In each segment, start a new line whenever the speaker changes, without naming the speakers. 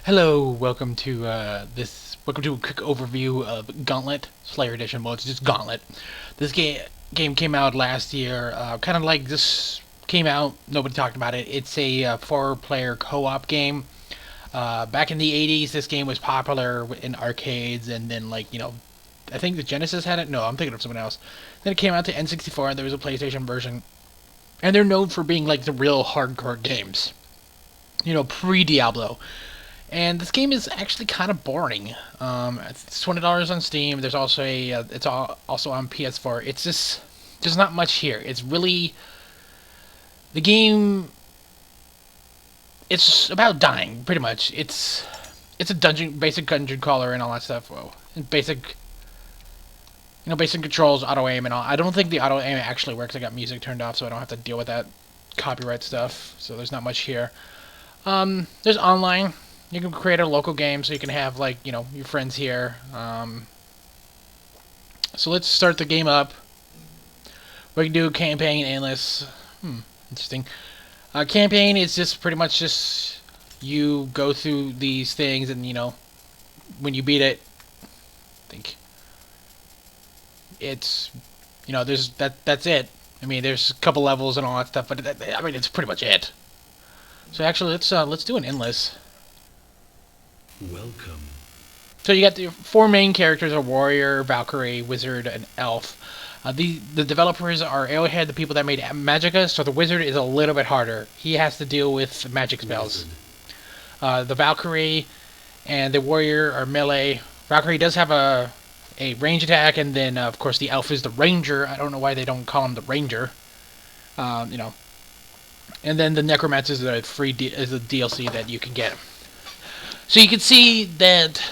Hello, welcome to a quick overview of Gauntlet Slayer Edition. Well, it's just Gauntlet. This game came out last year. Kind of like this came out, nobody talked about it. It's a four-player co-op game. Back in the '80s, this game was popular in arcades, and then I think the Genesis had it. No, I'm thinking of someone else. Then it came out to N64, and there was a PlayStation version. And they're known for being like the real hardcore games. Pre-Diablo. And this game is actually kind of boring. It's $20 on Steam. There's also also on PS4. It's just there's not much here. It's really the game. It's about dying, pretty much. It's a basic dungeon crawler and all that stuff. Whoa, and basic controls, auto aim and all. I don't think the auto aim actually works. I got music turned off, so I don't have to deal with that copyright stuff. So there's not much here. There's online. You can create a local game so you can have, your friends here. So let's start the game up. We can do campaign, endless. Interesting. Campaign is just pretty much just you go through these things and, when you beat it, I think it's, that's it. I mean, there's a couple levels and all that stuff, but it's pretty much it. So actually, let's do an endless.
Welcome.
So you got the four main characters: a warrior, Valkyrie, wizard, and elf. The developers are Arrowhead, the people that made Magika. So the wizard is a little bit harder. He has to deal with magic spells. The Valkyrie and the warrior are melee. Valkyrie does have a range attack, and then of course the elf is the ranger. I don't know why they don't call him the ranger. And then the necromancer is a is a DLC that you can get. So you can see that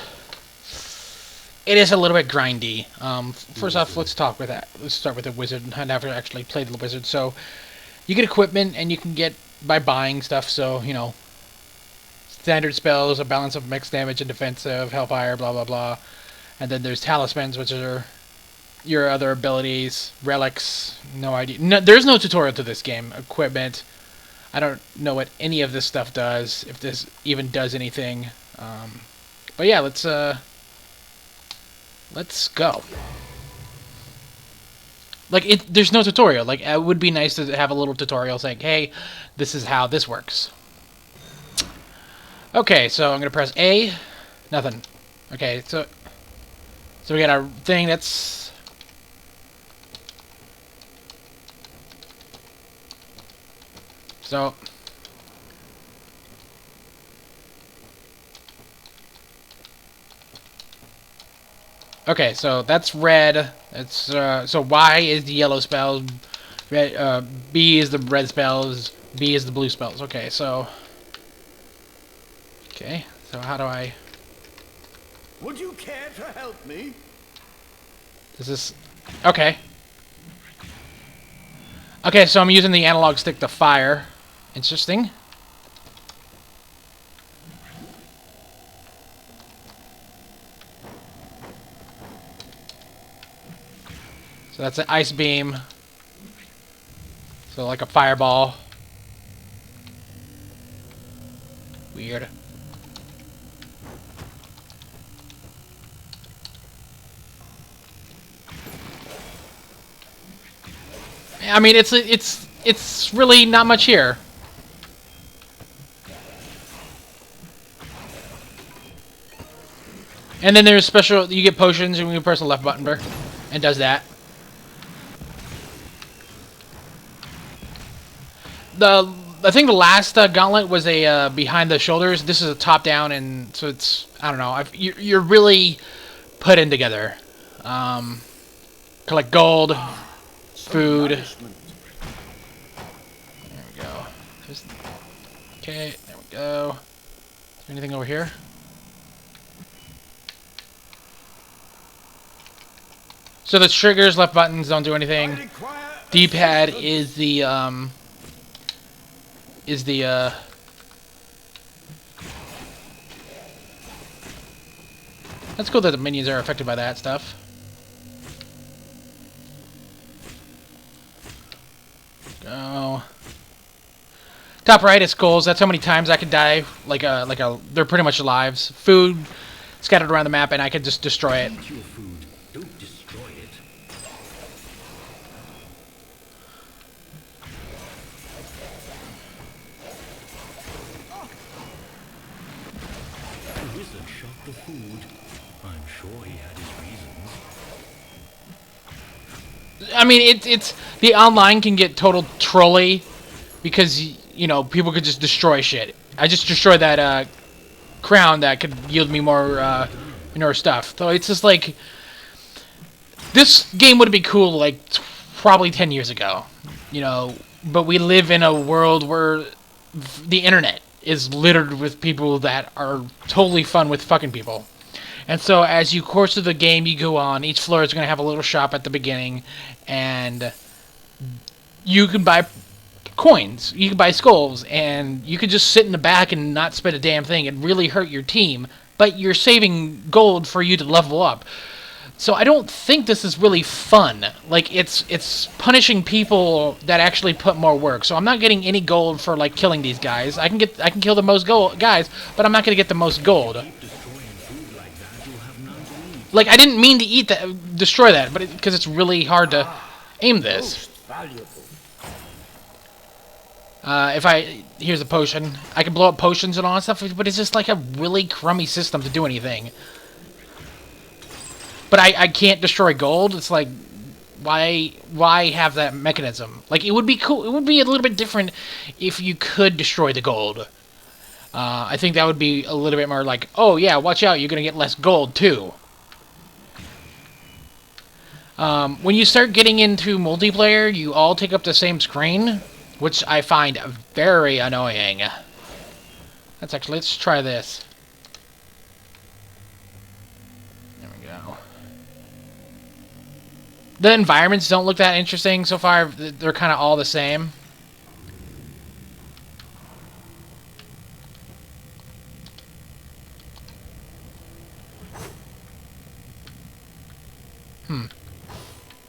it is a little bit grindy. First off, let's start with the wizard. I never actually played the wizard. So you get equipment, and you can get by buying stuff. So, standard spells, a balance of mixed damage and defensive, hellfire, blah, blah, blah. And then there's talismans, which are your other abilities, relics, no idea. No, there's no tutorial to this game. Equipment. I don't know what any of this stuff does, if this even does anything. But yeah, let's go. There's no tutorial. It would be nice to have a little tutorial saying, hey, this is how this works. Okay, so I'm gonna press A. Nothing. Okay, so we got our thing that's... So... Okay, so that's red. It's so Y is the yellow spells, red, B is the red spells, B is the blue spells. Okay, so how do I?
Would you care to help me?
Is this okay? Okay, so I'm using the analog stick to fire. Interesting. So that's an ice beam. So like a fireball. Weird. I mean, it's really not much here. And then there's special. You get potions, and you can press the left button, and does that. I think the last Gauntlet was a behind the shoulders. This is a top down, and so it's, I don't know. You're really put in together. Collect gold, food. There we go. Okay, there we go. Is there anything over here? So the triggers, left buttons don't do anything. D-pad is the That's cool that the minions are affected by that stuff. Go. Top right is skulls. That's how many times I could die. They're pretty much lives. Food scattered around the map, and I could just destroy it.
Eat your food. Don't destroy it. The wizard shot the food. I'm sure he had his reasons.
I mean, it's the online can get total trolly because you know people could just destroy shit. I just destroyed that crown that could yield me more stuff. So it's just like this game would be cool like probably 10 years ago, you know. But we live in a world where the internet is littered with people that are totally fun with fucking people. And so as you course through the game, you go on. Each floor is going to have a little shop at the beginning, and you can buy coins. You can buy skulls, and you could just sit in the back and not spend a damn thing and really hurt your team, but you're saving gold for you to level up. So I don't think this is really fun. Like, it's punishing people that actually put more work. So I'm not getting any gold for like killing these guys. I can kill the most guys, but I'm not gonna get the most gold. Like, I didn't mean to destroy that, but because it's really hard to aim this. Here's a potion. I can blow up potions and all that stuff, but it's just like a really crummy system to do anything. But I can't destroy gold. It's like, why have that mechanism? Like, it would be cool. It would be a little bit different if you could destroy the gold. I think that would be a little bit more like, oh yeah, watch out, you're gonna get less gold too. When you start getting into multiplayer, you all take up the same screen, which I find very annoying. Let's try this. There we go. The environments don't look that interesting so far. They're kind of all the same.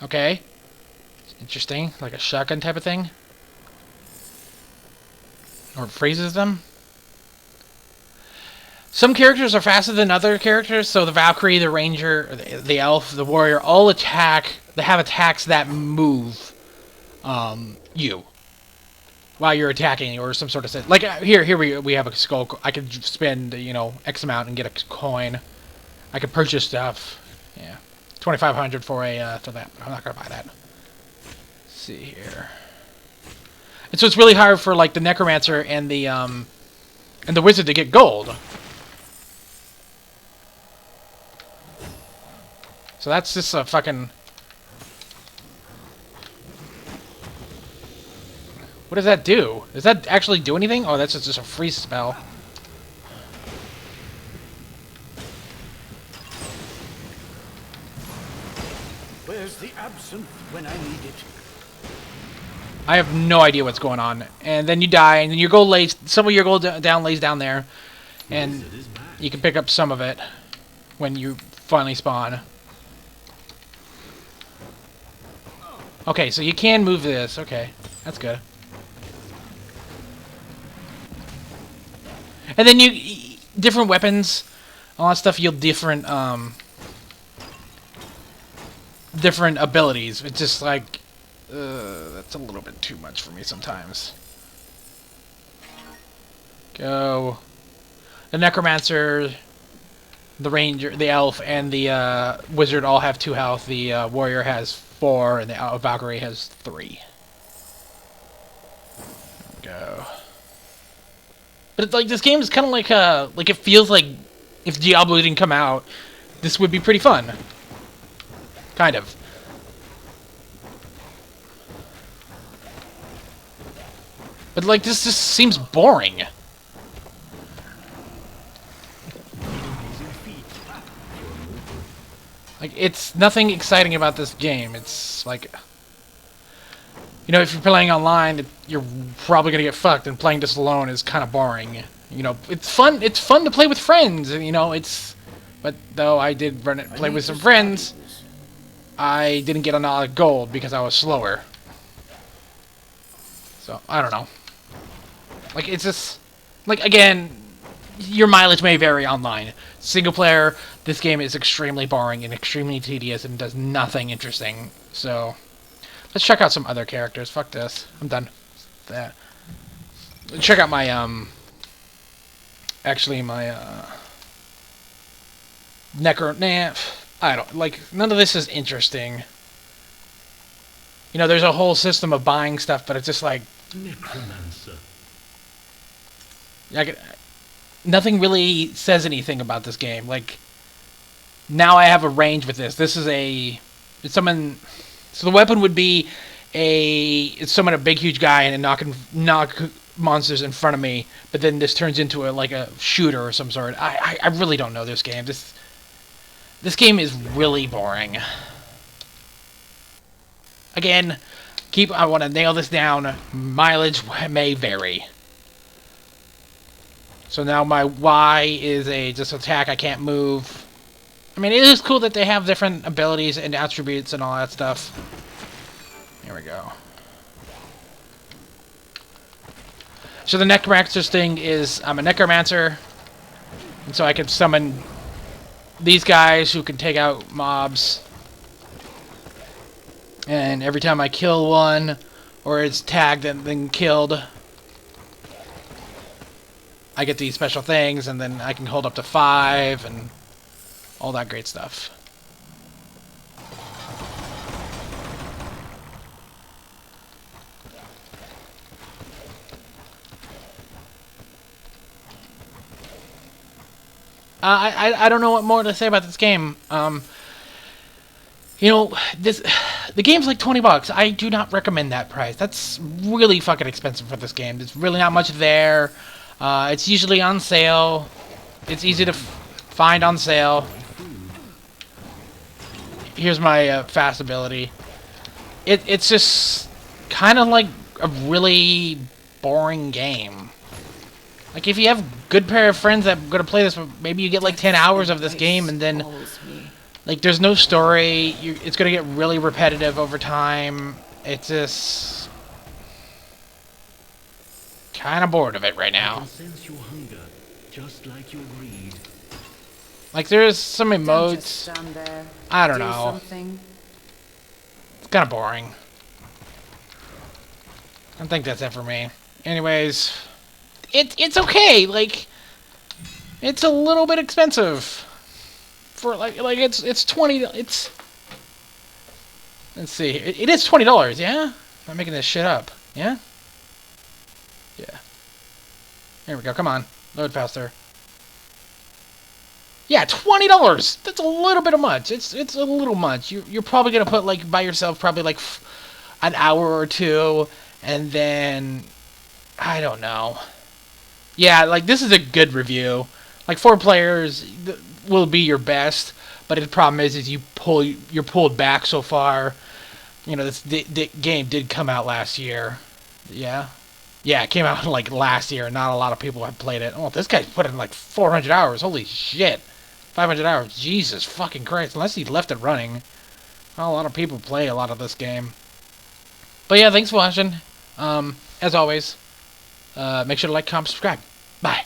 Okay. Interesting. Like a shotgun type of thing. Or it freezes them. Some characters are faster than other characters, so the Valkyrie, the Ranger, the Elf, the Warrior, all attack. They have attacks that move you while you're attacking, or some sort of like here we have a skull. I could spend X amount and get a coin. I could purchase stuff. Yeah, 2,500 for that. I'm not gonna buy that. Let's see here. And so it's really hard for like the Necromancer and the Wizard to get gold. So that's just a fucking... What does that do? Does that actually do anything? Oh, that's just a freeze spell.
Where's the absinthe when I need it?
I have no idea what's going on. And then you die, and then your gold lays... Some of your gold lays down there. And you can pick up some of it when you finally spawn. Okay, so you can move this. Okay, that's good. And then different weapons, all that stuff yield different different abilities. It's just like that's a little bit too much for me sometimes. Go. The Necromancer, the Ranger, the Elf, and the Wizard all have 2 health. The Warrior has 4, and the Valkyrie has 3. Go. But it's like this game is kind of like it feels like if Diablo didn't come out, this would be pretty fun. Kind of. But like this just seems boring. Like, it's nothing exciting about this game. It's like, if you're playing online, you're probably gonna get fucked, and playing this alone is kind of boring. It's fun. It's fun to play with friends, But though I did play with some friends, I didn't get a lot of gold because I was slower. So I don't know. Like, it's just... Like, again, your mileage may vary online. Single player, this game is extremely boring and extremely tedious and does nothing interesting. So, let's check out some other characters. Fuck this. I'm done. That. Check out my, actually, my, Nah, I don't... Like, none of this is interesting. You know, there's a whole system of buying stuff, but it's just like...
Necromancer.
Nothing really says anything about this game. Like, now I have a range with this. This is a... It's someone... So the weapon would be it's someone a big, huge guy and knock monsters in front of me, but then this turns into a shooter or some sort. I really don't know this game. This game is really boring. Again, I want to nail this down. Mileage may vary. So now my Y is just attack. I can't move. I mean, it is cool that they have different abilities and attributes and all that stuff. Here we go. So the Necromancer's thing is, I'm a Necromancer, and so I can summon these guys who can take out mobs. And every time I kill one, or it's tagged and then killed, I get these special things, and then I can hold up to 5, and all that great stuff. I don't know what more to say about this game. You know, the game's like $20. I do not recommend that price. That's really fucking expensive for this game. There's really not much there. It's usually on sale. It's easy to find on sale. Here's my fast ability. It's just kind of like a really boring game. Like, if you have a good pair of friends that are going to play this, maybe you get like 10 hours of this game, and then... Like, there's no story. It's going to get really repetitive over time. It's just... kind of bored of it right now.
Sense your hunger, just like your greed.
Like, there's some emotes. I don't know.
Something.
It's kind of boring. I think that's it for me. Anyways, it's okay. Like, it's a little bit expensive. For like it's 20. Let's see. It is $20. Yeah, I'm not making this shit up. Yeah. Yeah. Here we go. Come on, load faster. Yeah, $20. That's a little bit of much. It's a little much. You're probably gonna put like by yourself probably like an hour or two, and then I don't know. Yeah, like this is a good review. Like 4 players will be your best, but the problem is you're pulled back so far. You know, the game did come out last year. Yeah, it came out like last year. Not a lot of people have played it. Oh, this guy's put in like 400 hours. Holy shit, 500 hours. Jesus fucking Christ! Unless he left it running. Well, a lot of people play a lot of this game. But yeah, thanks for watching. As always, make sure to like, comment, subscribe. Bye.